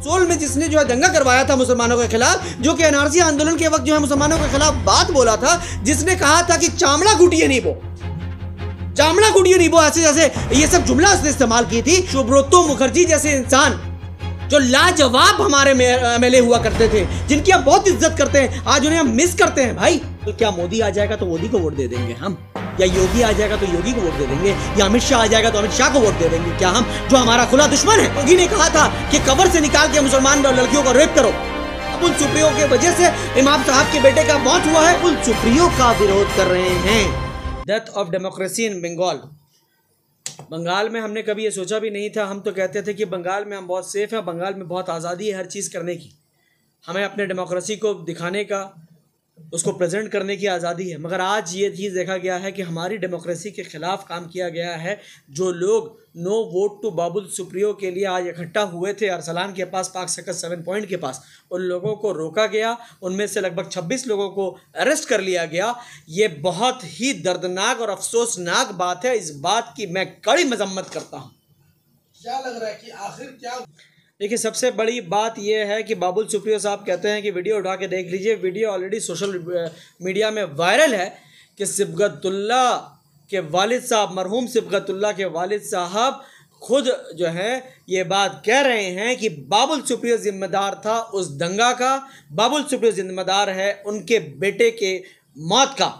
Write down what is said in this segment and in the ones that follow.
Soul में जिसने जो है दंगा करवाया था मुसलमानों के खिलाफ, जो कि एनआरसी आंदोलन के वक्त जो है मुसलमानों के खिलाफ बात बोला था, जिसने कहा था कि चामड़ा गुटिये नहीं वो, चामड़ा गुटिये नहीं वो, ऐसे जैसे ये सब जुमला उसने इस्तेमाल की थी। सुब्रतो मुखर्जी जैसे इंसान जो लाजवाब हमारे एमएलए हुआ करते थे, जिनकी हम बहुत इज्जत करते हैं, आज उन्हें हम मिस करते हैं भाई। तो क्या मोदी आ जाएगा तो मोदी को वोट दे देंगे हम, या योगी आ जाएगा तो योगी को वोट दे देंगे, या अमित शाह आ जाएगा तो अमित शाह को वोट दे देंगे क्या हम, जो हमारा खुला दुश्मन है। योगी ने कहा था कि कब्र से निकाल के मुसलमान लड़कियों को रेप करो। उन सुप्रियो के वजह से इमाम साहब के बेटे का मौत हुआ है, उन सुप्रियो का विरोध कर रहे हैं। Death of democracy in Bengal. Bengal में हमने कभी ये सोचा भी नहीं था। हम तो कहते थे कि बंगाल में हम बहुत सेफ हैं, बंगाल में बहुत आज़ादी है हर चीज़ करने की, हमें अपने डेमोक्रेसी को दिखाने का, उसको प्रेजेंट करने की आज़ादी है। मगर आज ये चीज़ देखा गया है कि हमारी डेमोक्रेसी के ख़िलाफ़ काम किया गया है। जो लोग no vote to Babul Supriyo के लिए आज इकट्ठा हुए थे अरसलान के पास, पाक सर्कस 7 पॉइंट के पास, उन लोगों को रोका गया, उनमें से लगभग 26 लोगों को अरेस्ट कर लिया गया। ये बहुत ही दर्दनाक और अफसोसनाक बात है। इस बात की मैं कड़ी मजम्मत करता हूँ। क्या लग रहा है कि आखिर क्या? देखिए, सबसे बड़ी बात यह है कि बाबुल सुप्रियो साहब कहते हैं कि वीडियो उठा के देख लीजिए, वीडियो ऑलरेडी सोशल मीडिया में वायरल है कि सिबगतुल्ला के वालिद साहब, मरहूम सिबगतुल्ला के वालिद साहब खुद जो है ये बात कह रहे हैं कि बाबुल सुप्रियो जिम्मेदार था उस दंगा का, बाबुल सुप्रियो जिम्मेदार है उनके बेटे के मौत का।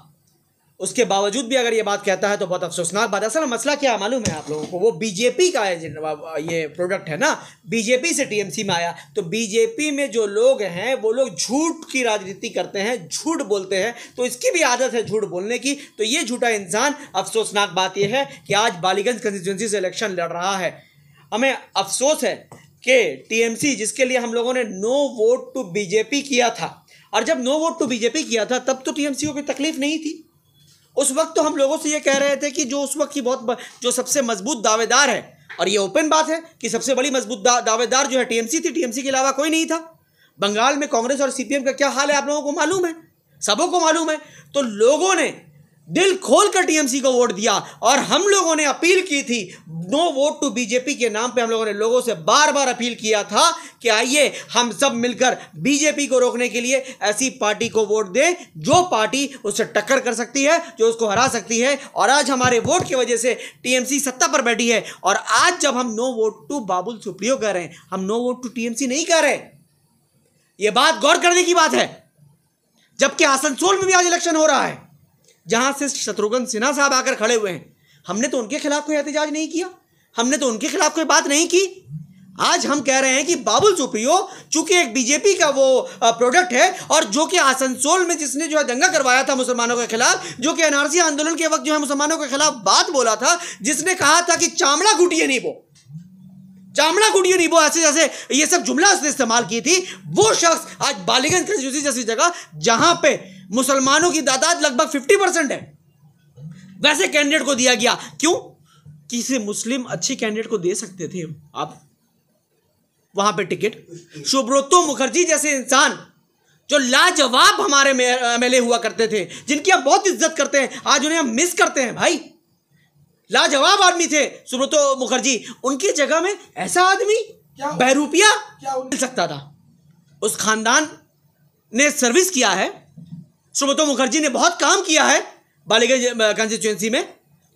उसके बावजूद भी अगर ये बात कहता है तो बहुत अफसोसनाक बात है। असल मसला क्या मालूम है आप लोगों को, वो बीजेपी का है, ये प्रोडक्ट है ना, बीजेपी से टीएमसी में आया। तो बीजेपी में जो लोग हैं वो लोग झूठ की राजनीति करते हैं, झूठ बोलते हैं, तो इसकी भी आदत है झूठ बोलने की। तो ये झूठा इंसान, अफसोसनाक बात यह है कि आज बालीगंज कंस्टिट्यूंसी से इलेक्शन लड़ रहा है। हमें अफसोस है कि टीएमसी, जिसके लिए हम लोगों ने नो वोट टू बीजेपी किया था, और जब नो वोट टू बीजेपी किया था तब तो टीएमसी को कोई तकलीफ नहीं थी। उस वक्त तो हम लोगों से ये कह रहे थे कि जो उस वक्त की जो सबसे मजबूत दावेदार है, और ये ओपन बात है कि सबसे बड़ी मजबूत दावेदार जो है टीएमसी थी, टीएमसी के अलावा कोई नहीं था। बंगाल में कांग्रेस और सीपीएम का क्या हाल है आप लोगों को मालूम है, सबों को मालूम है। तो लोगों ने दिल खोलकर टीएमसी को वोट दिया, और हम लोगों ने अपील की थी नो वोट टू बीजेपी के नाम पे। हम लोगों ने लोगों से बार बार अपील किया था कि आइए हम सब मिलकर बीजेपी को रोकने के लिए ऐसी पार्टी को वोट दें जो पार्टी उससे टक्कर कर सकती है, जो उसको हरा सकती है। और आज हमारे वोट की वजह से टीएमसी सत्ता पर बैठी है। और आज जब हम no vote to Babul Supriyo कह रहे हैं, हम नो वोट टू टीएमसी नहीं कह रहे। यह बात गौर करने की बात है। जबकि आसनसोल में भी आज इलेक्शन हो रहा है, जहां से शत्रुघ्न सिन्हा साहब आकर खड़े हुए हैं, हमने तो उनके खिलाफ कोई एहतजाज नहीं किया, हमने तो उनके खिलाफ कोई बात नहीं की। आज हम कह रहे हैं कि बाबुल सुप्रियो चूंकि एक बीजेपी का वो प्रोडक्ट है, और जो कि आसनसोल में जिसने जो है दंगा करवाया था मुसलमानों के खिलाफ, जो कि एनआरसी आंदोलन के वक्त जो है मुसलमानों के खिलाफ बात बोला था, जिसने कहा था कि चामड़ा गुटिये नहीं वो, चामड़ा गुटिये नहीं वो, ऐसे जैसे ये सब जुमला उसने इस्तेमाल की थी, वो शख्स आज बालीगंज कंस्टिट्यूंसी जैसी जगह जहां पे मुसलमानों की तादाद लगभग 50% है, वैसे कैंडिडेट को दिया गया। क्यों? किसी मुस्लिम अच्छी कैंडिडेट को दे सकते थे आप वहां पे टिकट। सुब्रतो मुखर्जी जैसे इंसान जो लाजवाब हमारे एमएलए हुआ करते थे, जिनकी हम बहुत इज्जत करते हैं, आज उन्हें हम मिस करते हैं भाई। लाजवाब आदमी थे सुब्रतो मुखर्जी, उनकी जगह में ऐसा आदमी बहरूपिया मिल सकता था। उस खानदान ने सर्विस किया है, सुब्रतो मुखर्जी ने बहुत काम किया है बालीगंज कंस्टिट्यूंसी में,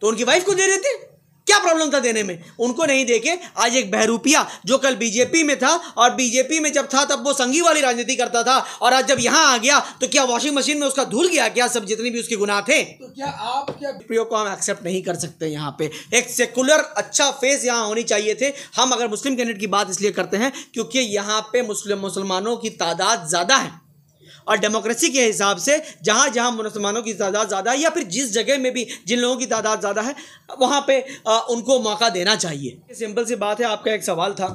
तो उनकी वाइफ को दे देते, क्या प्रॉब्लम था देने में? उनको नहीं देके आज एक बहरूपिया जो कल बीजेपी में था, और बीजेपी में जब था तब वो संघी वाली राजनीति करता था, और आज जब यहां आ गया तो क्या वॉशिंग मशीन में उसका धुल गया क्या सब जितने भी उसके गुनाह थे? तो क्या आप प्रयोग को हम एक्सेप्ट नहीं कर सकते। यहाँ पे एक सेकुलर अच्छा फेस यहाँ होनी चाहिए थे। हम अगर मुस्लिम कैंडिडेट की बात इसलिए करते हैं क्योंकि यहाँ पे मुसलमानों की तादाद ज़्यादा है, और डेमोक्रेसी के हिसाब से जहाँ जहाँ मुसलमानों की तादाद ज़्यादा है, या फिर जिस जगह में भी जिन लोगों की तादाद ज़्यादा है, वहाँ पे उनको मौका देना चाहिए। सिंपल सी बात है। आपका एक सवाल था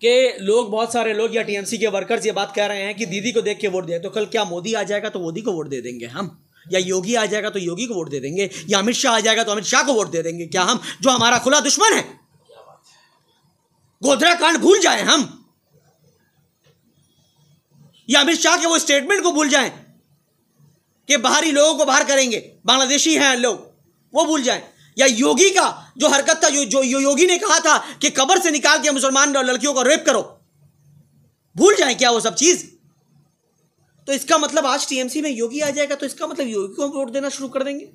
कि लोग, बहुत सारे लोग या टीएमसी के वर्कर्स ये बात कह रहे हैं कि दीदी को देख के वोट दिया, तो कल क्या मोदी आ जाएगा तो मोदी को वोट दे देंगे हम, या योगी आ जाएगा तो योगी को वोट दे देंगे, या अमित शाह आ जाएगा तो अमित शाह को वोट दे देंगे क्या हम, जो हमारा खुला दुश्मन है? गोधरा कांड भूल जाए हम, या अमित शाह के वो स्टेटमेंट को भूल जाएं कि बाहरी लोगों को बाहर करेंगे, बांग्लादेशी हैं लोग, वो भूल जाएं, या योगी का जो हरकत था, जो योगी ने कहा था कि कब्र से निकाल के मुसलमान लड़कियों को रेप करो, भूल जाए क्या वो सब चीज? तो इसका मतलब आज टीएमसी में योगी आ जाएगा तो इसका मतलब योगी को हम वोट देना शुरू कर देंगे।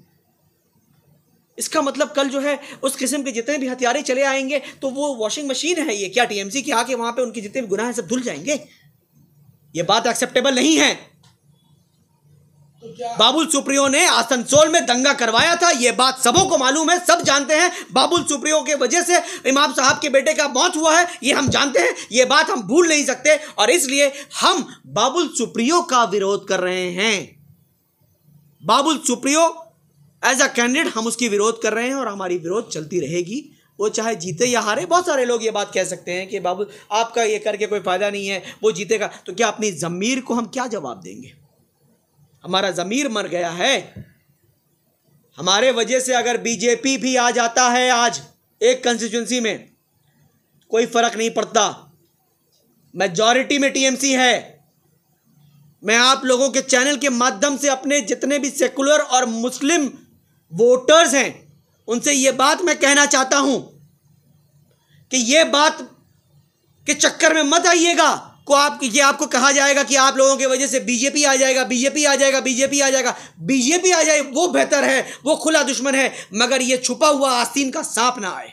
इसका मतलब कल जो है उस किस्म के जितने भी हथियारे चले आएंगे तो वो वॉशिंग मशीन है ये, क्या टीएमसी की आके वहां पे उनके जितने भी गुनाह हैं सब धुल जाएंगे? ये बात एक्सेप्टेबल नहीं है। तो क्या बाबुल सुप्रियो ने आसनसोल में दंगा करवाया था, यह बात सबों को मालूम है, सब जानते हैं। बाबुल सुप्रियो के वजह से इमाम साहब के बेटे का मौत हुआ है, यह हम जानते हैं, यह बात हम भूल नहीं सकते। और इसलिए हम बाबुल सुप्रियो का विरोध कर रहे हैं। Babul Supriyo as a candidate हम उसकी विरोध कर रहे हैं और हमारी विरोध चलती रहेगी, वो चाहे जीते या हारे। बहुत सारे लोग ये बात कह सकते हैं कि बाबुल आपका ये करके कोई फायदा नहीं है, वो जीतेगा। तो क्या अपनी जमीर को हम क्या जवाब देंगे? हमारा ज़मीर मर गया है। हमारे वजह से अगर बीजेपी भी आ जाता है आज एक कंस्टिट्यूंसी में, कोई फर्क नहीं पड़ता, मेजॉरिटी में टीएमसी है। मैं आप लोगों के चैनल के माध्यम से अपने जितने भी सेकुलर और मुस्लिम वोटर्स हैं उनसे यह बात मैं कहना चाहता हूं कि यह बात के चक्कर में मत आइएगा ये आपको कहा जाएगा कि आप लोगों की वजह से बीजेपी आ जाएगा, बीजेपी आ जाएगा, बीजेपी आ जाएगा। बीजेपी आ जाए वो बेहतर है, वो खुला दुश्मन है, मगर ये छुपा हुआ आस्तीन का सांप ना आए।